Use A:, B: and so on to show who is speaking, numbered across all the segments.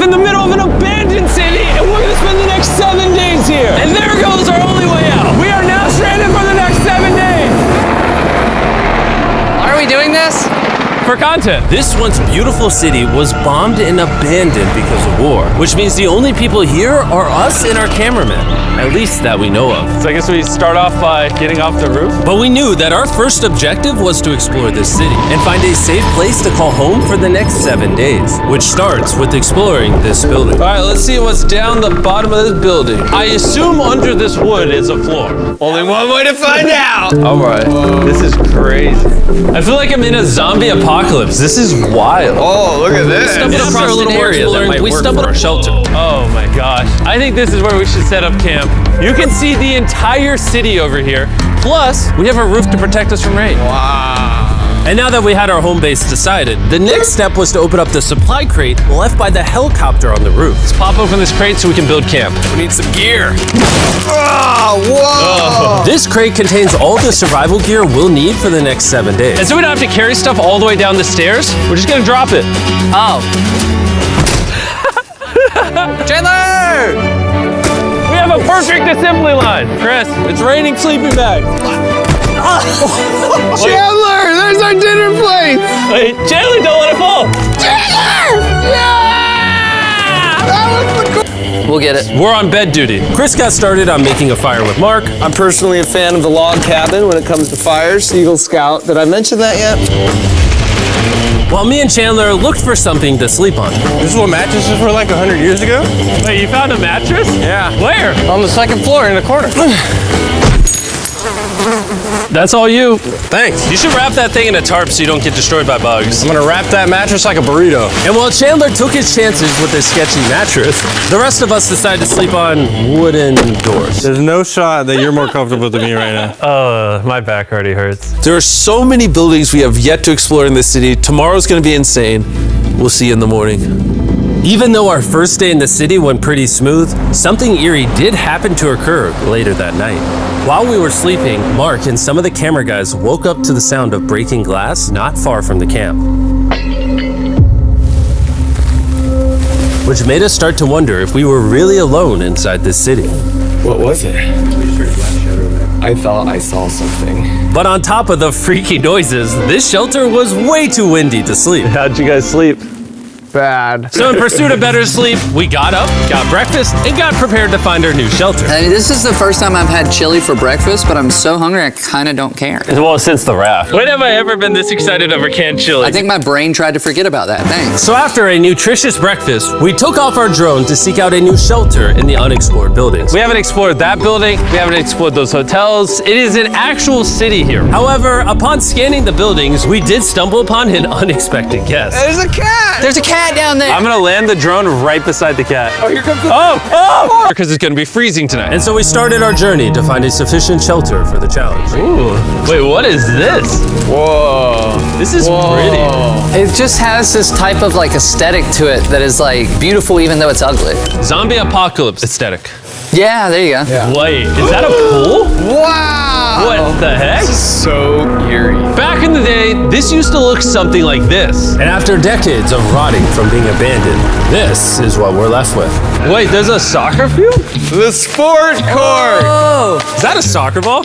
A: off in the middle of an abandoned city, and we're gonna spend the next 7 days here. And there goes our only way out. We are now stranded for the next 7 days.
B: Why are we doing this?
A: For content.
C: This once beautiful city was bombed and abandoned because of war, which means the only people here are us and our cameraman, at least that we know of.
A: So I guess we start off by getting off the roof.
C: But we knew that our first objective was to explore this city and find a safe place to call home for the next 7 days, which starts with exploring this building.
A: All right, let's see what's down the bottom of this building. I assume under this wood is a floor. Only one way to find out. All right, this is crazy. I feel like I'm in a zombie apocalypse. This is wild.
D: Oh, look at this.
C: We stumbled across an area that might work for our shelter.
A: Oh my gosh. I think this is where we should set up camp. You can see the entire city over here. Plus, we have a roof to protect us from rain.
D: Wow.
C: And now that we had our home base decided, the next step was to open up the supply crate left by the helicopter on the roof.
A: Let's pop open this crate so we can build camp.
D: We need some gear. Oh, whoa.
C: This crate contains all the survival gear we'll need for the next 7 days.
A: And so we don't have to carry stuff all the way down the stairs. We're just gonna drop it.
B: Oh. Chandler!
A: We have a perfect assembly line. Chris, it's raining sleeping bags.
D: Chandler, there's our dinner plate.
A: Wait, Chandler, don't let it fall.
B: We'll get it.
A: We're on bed duty.
C: Chris got started on making a fire with Mark.
D: I'm personally a fan of the log cabin when it comes to fires. Eagle Scout. Did I mention that yet?
C: While me and Chandler looked for something to sleep on.
D: This is what mattresses were like 100 years ago?
A: Wait, you found a mattress?
D: Yeah.
A: Where?
D: On the second floor in the corner.
A: That's all you.
D: Thanks.
C: You should wrap that thing in a tarp so you don't get destroyed by bugs.
D: I'm gonna wrap that mattress like a burrito.
C: And while Chandler took his chances with his sketchy mattress, the rest of us decided to sleep on wooden doors.
E: There's no shot that you're more comfortable than me right now.
A: My back already hurts.
F: There are so many buildings we have yet to explore in this city. Tomorrow's gonna be insane. We'll see you in the morning.
C: Even though our first day in the city went pretty smooth, something eerie did happen to occur later that night. While we were sleeping, Mark and some of the camera guys woke up to the sound of breaking glass not far from the camp, which made us start to wonder if we were really alone inside this city.
D: What was it? I thought I saw something.
C: But on top of the freaky noises, this shelter was way too windy to sleep.
A: How'd you guys sleep?
D: Bad.
C: So in pursuit of better sleep, we got up, got breakfast, and got prepared to find our new shelter.
B: I mean, this is the first time I've had chili for breakfast, but I'm so hungry I kind of don't care.
A: Well, since the raft. When have I ever been this excited over canned chili?
B: I think my brain tried to forget about that. Thanks.
C: So after a nutritious breakfast, we took off our drone to seek out a new shelter in the unexplored buildings.
A: We haven't explored that building. We haven't explored those hotels. It is an actual city here.
C: However, upon scanning the buildings, we did stumble upon an unexpected guest.
D: There's a cat.
B: There's a cat down there.
A: I'm gonna land the drone right beside the cat.
D: Oh, here comes the...
A: Oh! Because it's gonna be freezing tonight.
C: And so we started our journey to find a sufficient shelter for the challenge.
A: Ooh. Wait, what is this?
D: Whoa.
A: This is pretty.
B: It just has this type of like aesthetic to it that is like beautiful even though it's ugly.
A: Zombie apocalypse aesthetic.
B: Yeah, there you go.
D: Yeah.
A: Wait, is that a pool?
D: Wow.
A: What the heck?
D: This is so eerie.
A: Back in the day, this used to look something like this.
C: And after decades of rotting from being abandoned, this is what we're left with.
A: Wait, there's a soccer field?
D: The sport court.
A: Oh, is that a soccer ball?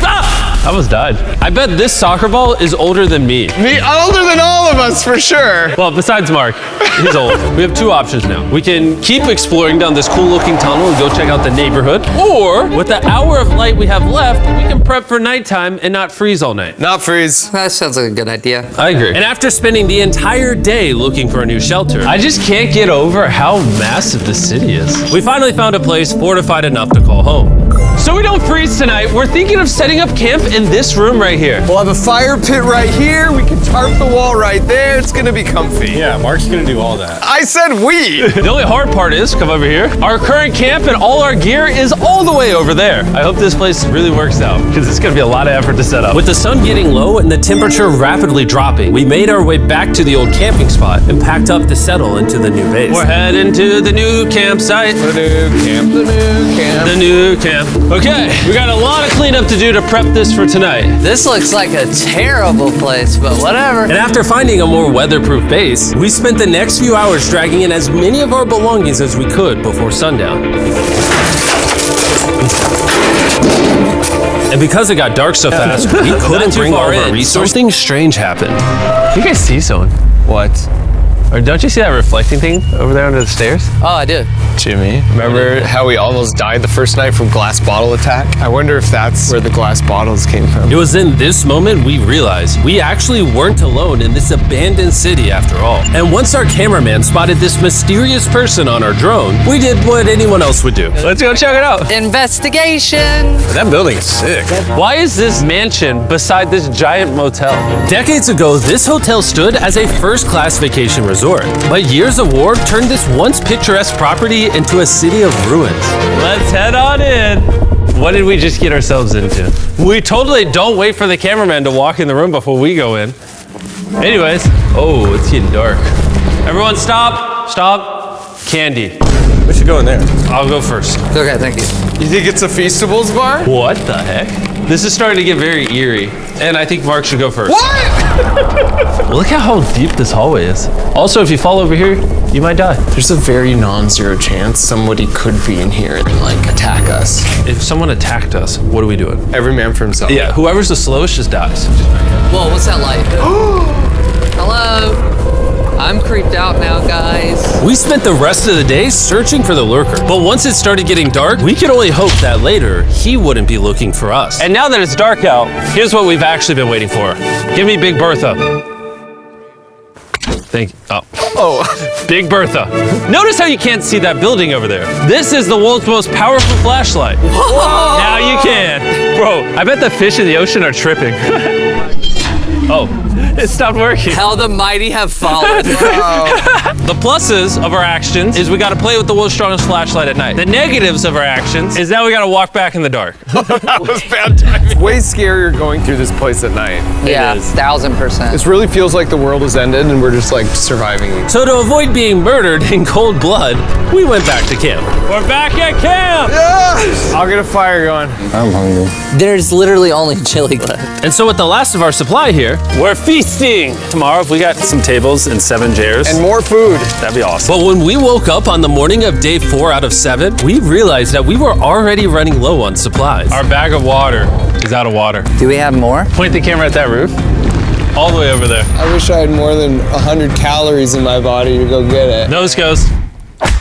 A: Ah! I almost died. I bet this soccer ball is older than me.
D: Me older than all of us for sure.
A: Well, besides Mark, he's old. We have two options now. We can keep exploring down this cool looking tunnel and go check out the neighborhood. Or, with the hour of light we have left, we can prep for nighttime and not freeze all night.
D: Not freeze.
B: That sounds like a good idea.
A: I agree.
C: And after spending the entire day looking for a new shelter,
A: I just can't get over how massive this city is.
C: we finally found a place fortified enough to call home.
A: So we don't freeze tonight, we're thinking of setting up camp in this room right here.
D: We'll have a fire pit right here. We can tarp the wall right there. It's gonna be comfy.
E: Yeah, Mark's gonna do all that.
D: I said we.
A: The only hard part is, come over here, our current camp and all our gear is all the way over there. I hope this place really works out, because it's gonna be a lot of effort to set up.
C: With the sun getting low and the temperature rapidly dropping, we made our way back to the old camping spot and packed up to settle into the new base.
A: We're heading to the new campsite.
D: The new camp. The new camp.
A: The new camp. Okay, we got a lot of cleanup to do to prep this for tonight.
B: This looks like a terrible place, but whatever.
C: And after finding a more weatherproof base, we spent the next few hours dragging in as many of our belongings as we could before sundown. And because it got dark so fast, we couldn't bring all of our resources. Something strange happened.
A: You guys see someone?
D: What?
A: Or don't you see that reflecting thing over there under the stairs?
B: Oh, I do.
D: Jimmy, remember how we almost died the first night from glass bottle attack? I wonder if that's where the glass bottles came from.
C: It was in this moment we realized we actually weren't alone in this abandoned city after all. And once our cameraman spotted this mysterious person on our drone, we did what anyone else would do.
A: Let's go check it out.
B: Investigation.
E: That building is sick.
A: Why is this mansion beside this giant motel?
C: Decades ago, this hotel stood as a first-class vacation resort. But years of war turned this once picturesque property into a city of ruins.
A: Let's head on in. What did we just get ourselves into? We totally don't wait for the cameraman to walk in the room before we go in. Anyways, oh, it's getting dark. Everyone stop, stop. Candy.
E: We should go in there.
A: I'll go first.
B: Okay, thank you.
D: You think it's a Feastables bar?
A: What the heck? This is starting to get very eerie, and I think Mark should go first.
D: What?
A: Look at how deep this hallway is. Also, if you fall over here, you might die.
D: There's a very non-zero chance somebody could be in here and like attack us.
A: If someone attacked us, what are we doing?
D: Every man for himself.
A: Yeah, whoever's the slowest just dies.
B: Whoa, what's that light? Hello. I'm creeped out now, guys.
C: We spent the rest of the day searching for the lurker, but once it started getting dark, we could only hope that later he wouldn't be looking for us.
A: And now that it's dark out, here's what we've actually been waiting for. Give me Big Bertha. Thank you. Oh. Big Bertha. Notice how you can't see that building over there. This is the world's most powerful flashlight.
B: Whoa.
A: Now you can. Bro, I bet the fish in the ocean are tripping. Oh, it stopped working.
B: How the mighty have fallen.
A: The pluses of our actions is we got to play with the world's strongest flashlight at night. The negatives of our actions is now we got to walk back in the dark.
D: That was bad timing. Way scarier going through this place at night.
B: Yeah, 1000%.
D: This really feels like the world has ended and we're just like surviving.
C: So to avoid being murdered in cold blood, we went back to camp.
A: We're back at camp.
D: Yes! I'll get a fire going.
E: I'm hungry.
B: There's literally only chili left.
C: And so with the last of our supply here,
A: We're feasting.
E: Tomorrow, if we got some tables and 7 chairs,
D: And more food.
E: that'd be awesome.
C: but when we woke up on the morning of day 4 out of 7, we realized that we were already running low on supplies.
A: Our bag of water is out of water.
B: Do we have more?
A: Point the camera at that roof. All the way over there.
D: I wish I had more than 100 calories in my body to go get it.
A: Nose goes.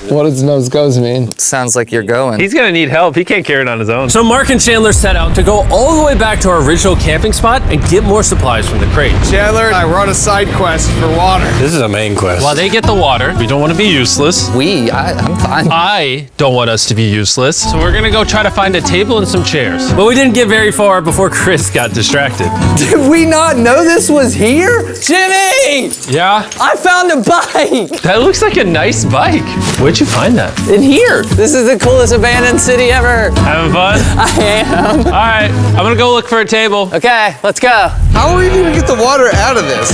D: What does nose goes mean?
B: Sounds like you're going.
A: He's gonna need help. He can't carry it on his own.
C: So Mark and Chandler set out to go all the way back to our original camping spot and get more supplies from the crate.
D: Chandler and I were on a side quest for water.
E: This is a main quest.
A: While they get the water, we don't want to be useless.
B: I'm fine.
A: I don't want us to be useless. So we're gonna go try to find a table and some chairs.
C: But we didn't get very far before Chris got distracted.
B: Did we not know this was here? Jimmy!
A: Yeah,
B: I found a bike!
A: that looks like a nice bike. Where'd you find that?
B: In here. This is the coolest abandoned city ever.
A: Having fun?
B: I am.
A: All right, I'm gonna go look for a table.
B: Okay, let's go.
D: How are we gonna get the water out of this?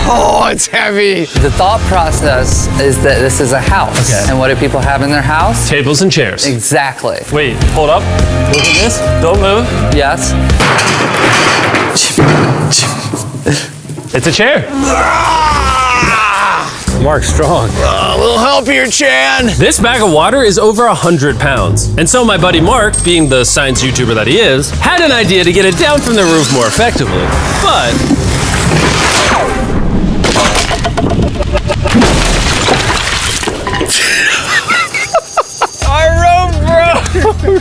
D: Oh, it's heavy.
B: The thought process is that this is a house.
A: Okay.
B: And what do people have in their house?
A: Tables and chairs.
B: Exactly.
A: Wait, hold up. Look at this. Don't move.
B: Yes.
A: It's a chair.
E: Mark's strong.
D: A little help here, Chan.
C: This bag of water is over 100 pounds. And so my buddy Mark, being the science YouTuber that he is, had an idea to get it down from the roof more effectively. But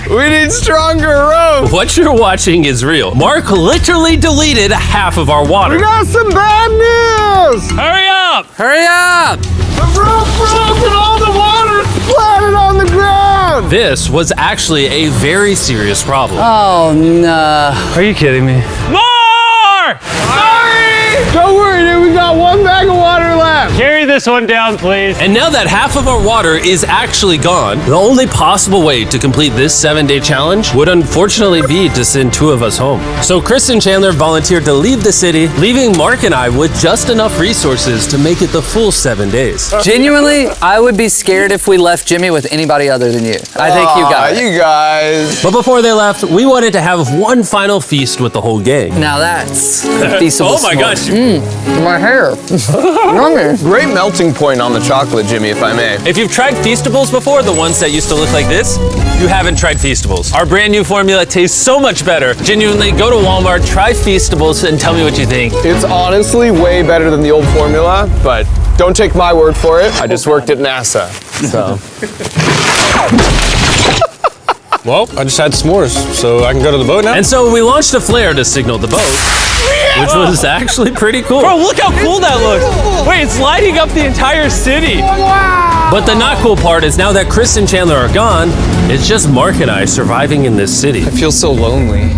D: We need stronger rope.
C: what you're watching is real. Mark literally deleted half of our water.
D: Got some bad news.
A: Hurry up!
B: Hurry up!
D: The rope broke and all the water splattered on the ground.
C: This was actually a very serious problem.
B: Oh no.
A: Are you kidding me? More!
D: Sorry. Don't worry, dude. We got 1 bag of water left.
A: Carry this one down, please.
C: And now that half of our water is actually gone, the only possible way to complete this 7-day challenge would unfortunately be to send 2 of us home. So Chris and Chandler volunteered to leave the city, leaving Mark and I with just enough resources to make it the full 7 days.
B: Genuinely, I would be scared if we left Jimmy with anybody other than you. I think you got it.
D: You guys.
C: But before they left, we wanted to have one final feast with the whole gang.
B: Now that's a feasible
C: Oh my gosh.
B: My hair. Yummy.
D: Great melting point on the chocolate, Jimmy, if I may.
C: If you've tried Feastables before, the ones that used to look like this, you haven't tried Feastables. Our brand new formula tastes so much better. Genuinely, go to Walmart, try Feastables, and tell me what you think.
D: It's honestly way better than the old formula, but don't take my word for it. I just worked at NASA, so.
E: Well, I just had s'mores, so I can go to the boat now.
C: And so we launched a flare to signal the boat, which was actually pretty cool.
A: Bro, look how cool that looks. Wait, it's lighting up the entire city.
C: But the not cool part is now that Chris and Chandler are gone, it's just Mark and I surviving in this city.
D: I feel so lonely.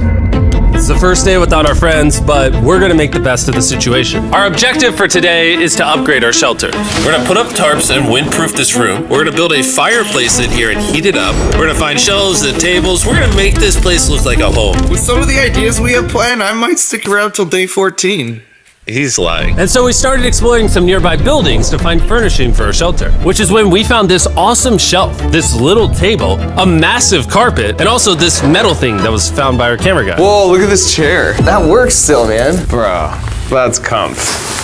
C: It's the first day without our friends, but we're gonna make the best of the situation. Our objective for today is to upgrade our shelter. We're gonna put up tarps and windproof this room. We're gonna build a fireplace in here and heat it up. We're gonna find shelves and tables. We're gonna make this place look like a home.
G: With some of the ideas we have planned, I might stick around till day 14.
C: He's lying. And so we started exploring some nearby buildings to find furnishing for our shelter, which is when we found this awesome shelf, this little table, a massive carpet, and also this metal thing that was found by our camera guy.
D: Whoa, look at this chair. That works still, man. Bro, that's comf.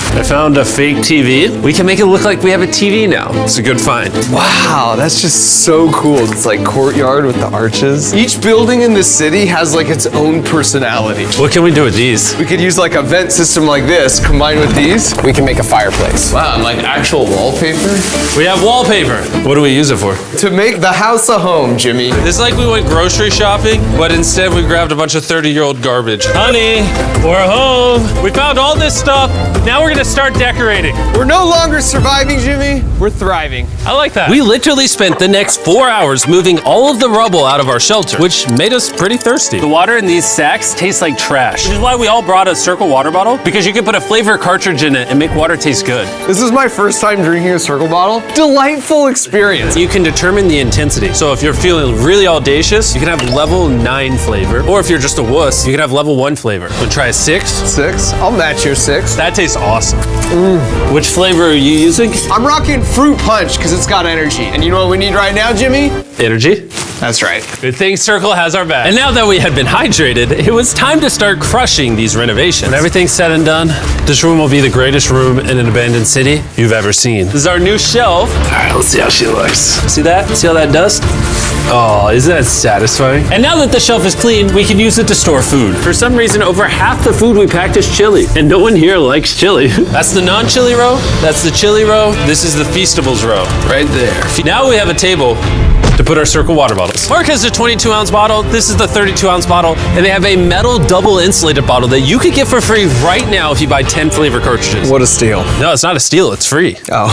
C: I found a fake TV. We can make it look like we have a TV now. It's a good find.
D: Wow, that's just so cool. It's like courtyard with the arches. Each building in this city has like its own personality.
C: What can we do with these?
D: We could use like a vent system like this, combined with these. We can make a fireplace. Wow, and like actual wallpaper?
C: We have wallpaper. What do we use it for?
D: To make the house a home, Jimmy.
A: It's like we went grocery shopping, but instead we grabbed a bunch of 30-year-old garbage. Honey, we're home. We found all this stuff. Now we're gonna start decorating.
D: We're no longer surviving, Jimmy. We're thriving.
A: I like that.
C: We literally spent the next 4 hours moving all of the rubble out of our shelter, which made us pretty thirsty.
A: The water in these sacks tastes like trash, which is why we all brought a Circle water bottle, because you can put a flavor cartridge in it and make water taste good.
D: This is my first time drinking a Circle bottle. Delightful experience.
C: You can determine the intensity. So if you're feeling really audacious, you can have level 9 flavor. Or if you're just a wuss, you can have level 1 flavor. So try a 6.
D: 6? I'll match your 6.
C: That tastes awesome. Which flavor are you using?
D: I'm rocking Fruit Punch because it's got energy. And you know what we need right now, Jimmy?
C: Energy.
D: That's right.
C: Good thing Circle has our back. And now that we had been hydrated, it was time to start crushing these renovations. When everything's said and done, this room will be the greatest room in an abandoned city you've ever seen. This is our new shelf. All right, let's see how she looks. See that? See all that dust? Oh, isn't that satisfying? And now that the shelf is clean, we can use it to store food. For some reason, over half the food we packed is chili, and no one here likes chili. That's the non-chili row. That's the chili row. This is the Feastables row, right there. Now we have a table to put our Circle water bottles. Mark has a 22-ounce bottle. This is the 32-ounce bottle, and they have a metal double insulated bottle that you could get for free right now if you buy 10 flavor cartridges.
D: What a steal.
C: No, it's not a steal. It's free.
D: Oh.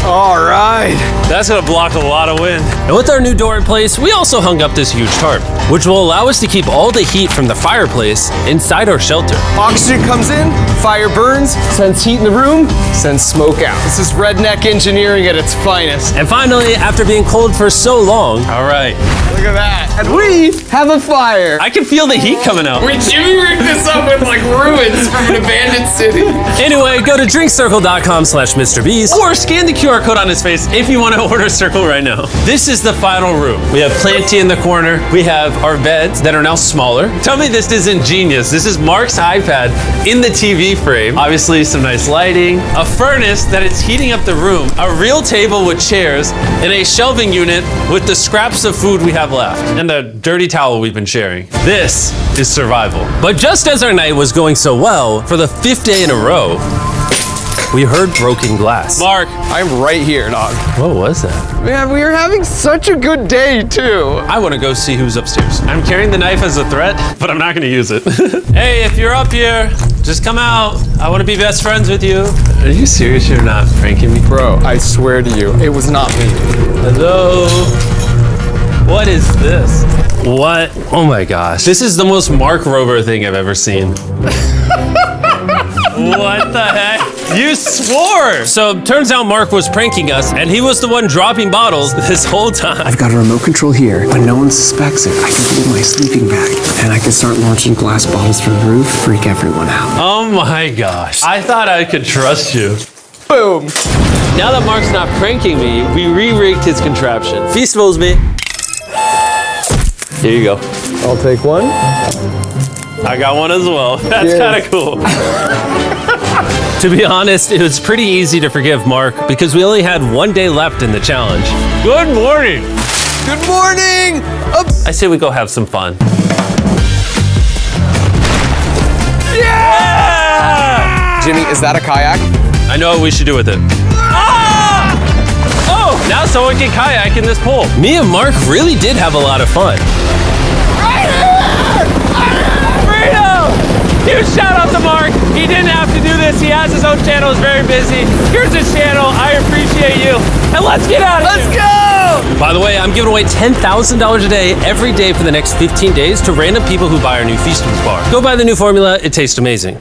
D: All right.
C: That's gonna block a lot of wind. And with our new door in place, we also hung up this huge tarp, which will allow us to keep all the heat from the fireplace inside our shelter.
D: Oxygen comes in, fire burns, sends heat in the room, sends smoke out. This is redneck engineering at its finest.
C: And finally, after being cold for so long, all right,
D: Look at that. And we have a fire.
C: I can feel the heat coming out.
D: Jimmy rigged this up with like ruins from an abandoned city.
C: Anyway, go to drinkcircle.com/MrBeast or scan the QR code on his face if you want to order Circle right now. This is the final room. We have Planty in the corner. We have our beds that are now smaller. Tell me this isn't genius. This is Mark's iPad in the TV frame. Obviously some nice lighting, a furnace that is heating up the room, a real table with chairs, and a shelving unit with the scraps of food we have left, and the dirty towel we've been sharing. This is survival. But just as our night was going so well, for the 5th day in a row, we heard broken glass.
A: Mark,
D: I'm right here, dog.
C: What was that?
D: Man, we are having such a good day, too.
A: I want to go see who's upstairs. I'm carrying the knife as a threat, but I'm not going to use it. Hey, if you're up here, just come out. I want to be best friends with you.
C: Are you serious? You're not pranking me?
D: Bro, I swear to you, it was not me.
C: Hello? What is this? What? Oh my gosh. This is the most Mark Rover thing I've ever seen. What the heck? You swore! So turns out Mark was pranking us, and he was the one dropping bottles this whole time.
H: I've got a remote control here. When no one suspects it, I can put it in my sleeping bag. And I can start launching glass bottles from the roof, freak everyone out.
C: Oh my gosh. I thought I could trust you.
D: Boom.
F: Now that Mark's not pranking me, we re-rigged his contraption. Feastables me. Here you go.
D: I'll take one.
C: I got one as well. That's kind of cool. To be honest, it was pretty easy to forgive Mark because we only had 1 day left in the challenge. Good morning.
D: Good morning.
C: I say we go have some fun.
D: Yeah! Jimmy, is that a kayak?
C: I know what we should do with it. Ah! Oh, now someone can kayak in this pool. Me and Mark really did have a lot of fun. Huge shout out to Mark. He didn't have to do this. He has his own channel. He's very busy. Here's his channel. I appreciate you. And let's get out of here. Let's go! By the way, I'm giving away $10,000 a day every day for the next 15 days to random people who buy our new Feastables bar. Go buy the new formula. It tastes amazing.